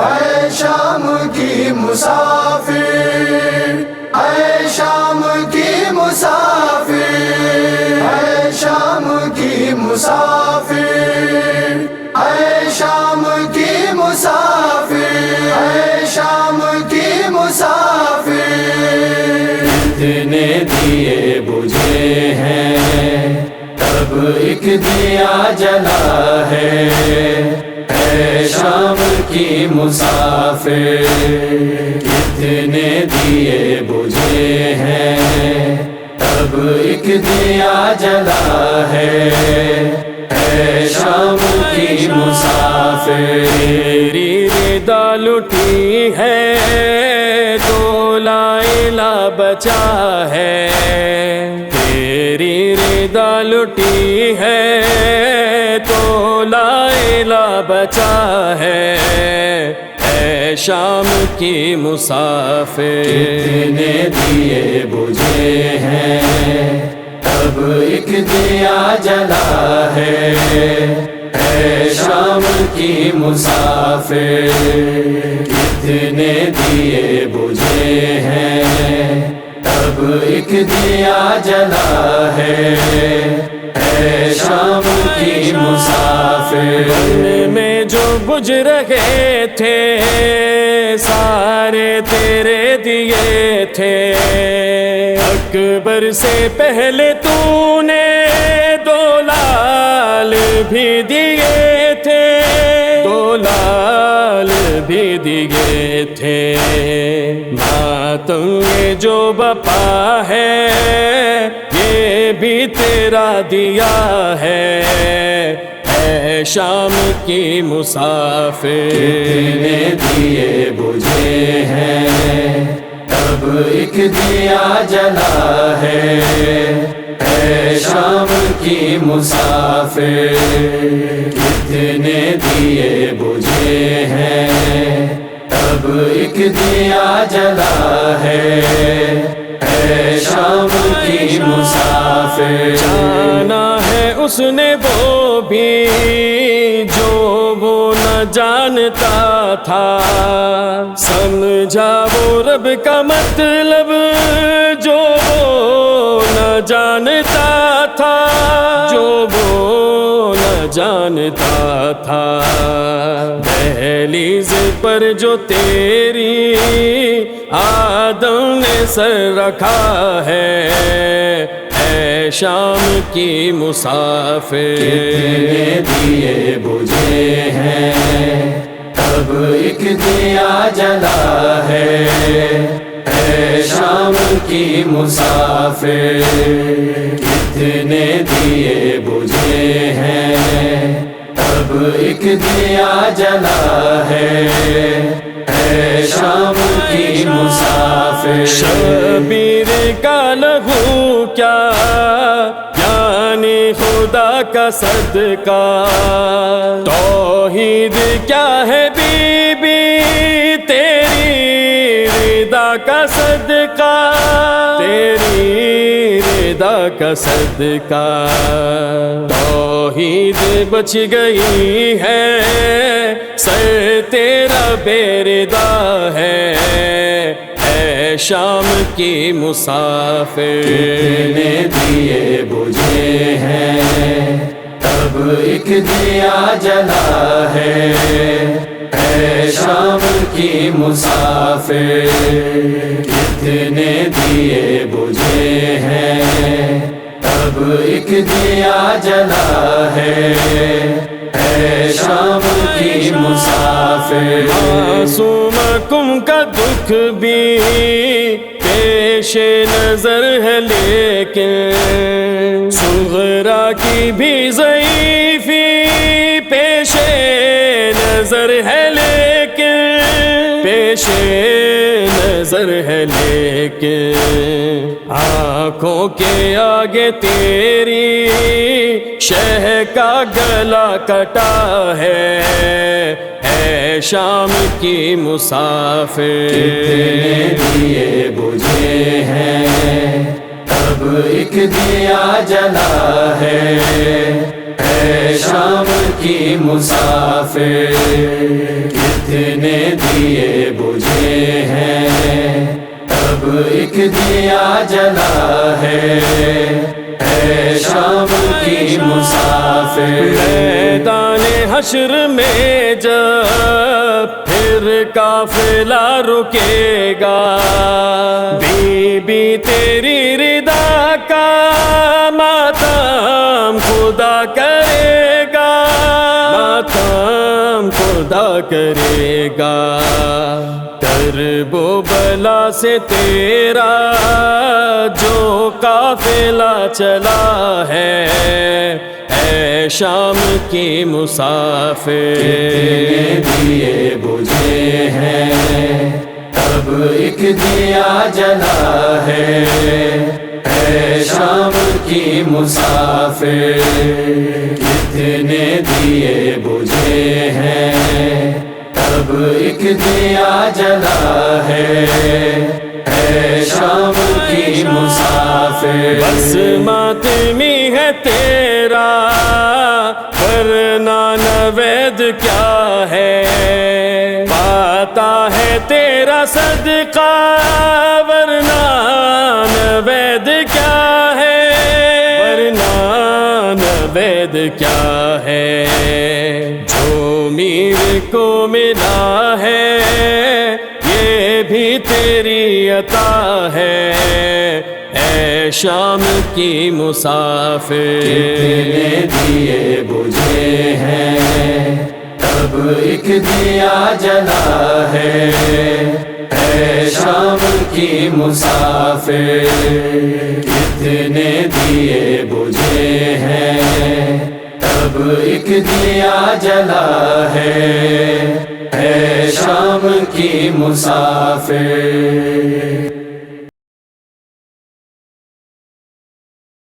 اے شام کی مسافر، اے شام کی مسافر، اے شام کی مسافر، اے شام کی مسافر، اے شام کی مسافر۔ کتنے دیے بجھے ہیں تب ایک دیا جلا ہے، اے شام کی مسافر۔ کتنے دیے بجھے ہیں تب ایک دیا جلا ہے، اے شام کی مسافر۔ تیری رضا لٹی ہے تو لا الہ بچا ہے، تیری رضا لٹی ہے تو لا الہ بچا ہے، اے شام کی مسافر۔ کتنے دیے بجھے ہیں تب ایک دیا جلا ہے، اے شام کی مسافر۔ کتنے دیے بجھے ہیں تب ایک دیا جلا ہے، اے شام کی مسافر۔ بن میں جو بجھ رہے تھے سارے تیرے دیے تھے، اکبر سے پہلے تو نے دو لال بھی دیے تھے، دو لال بھی دیے تھے۔ ماتم یہ جو بپا ہے یہ بھی تیرا دیا ہے، اے شام کی مسافر۔ کتنے دیے بجھے ہیں تب ایک دیا جلا ہے، اے شام کی مسافر۔ کتنے دیے بجھے ہیں تب ایک دیا جلا ہے، اے شام کی مسافر۔ جانا ہے اس نے وہ بھی جو وہ نہ جانتا تھا، سمجھا وہ رب کا مطلب جو وہ نہ جانتا تھا، جو وہ نہ جانتا تھا۔ دہلیز پر جو تیری آدم نے سر رکھا ہے، اے شام کی مسافر۔ کتنے دیے بجھے ہیں تب ایک دیا جلا ہے، اے شام کی مسافر۔ کتنے دیے بجھے ہیں تب ایک دیا جلا ہے، اے شام کی مسافر۔ شبیر کا لہو کیا یعنی خدا کا صدقہ، توحید کیا ہے بی بی تیری رضا کا صدقہ، تیری رضا کا صدقہ۔ توحید بچ گئی ہے سر تیرا بے رضا ہے، اے شام کی مسافر۔ کتنے دیے بجھے ہیں تب ایک دیا جلا ہے، اے شام کی مسافر۔ کتنے دیے بجھے ہیں تب ایک دیا جلا ہے، اے شام کی مسافر۔ معصومکم کا دکھ بھی پیش نظر ہے لیکن صغرا کی بھی ضعیفی پیش نظر ہے لیکن، پیش نظر ہے لیکن۔ آنکھوں کے آگے تیری شہ کا گلا کٹا ہے، اے شام کی مسافر۔ کتنے دیے بجھے ہیں تب ایک دیا جلا ہے، اے شام کی مسافر کتنے دیے بجھے ہیں تب ایک دیا جلا ہے اے شام کی مسافر میدان حشر میں جب پھر قافلہ رکے گا بی بی تیری رضا کا ماتم خدا کرے گا ماتم خدا کرے گا کرب و بلا سے تیرا جو قافلہ چلا ہے اے شام کی مسافر کتنے دیے بجھے ہیں تب ایک دیا جلا ہے اے شام کی مسافر کتنے دیے بجھے ہیں تب ایک دیا جلا ہے اے شام کی مسافر بس ماتمی ہے تیرا ورنہ نوید کیا ہے پاتا ہے تیرا صدقہ ورنہ نوید کیا ہے ورنہ نوید کیا ہے جو میر کو ملا ہے یہ بھی تیری عطا ہے اے شام کی مسافر کتنے دیے بجھے ہیں تب ایک دیا جلا ہے اے شام کی مسافر کتنے دیے بجھے ہیں تب ایک دیا جلا ہے اے شام کی مسافر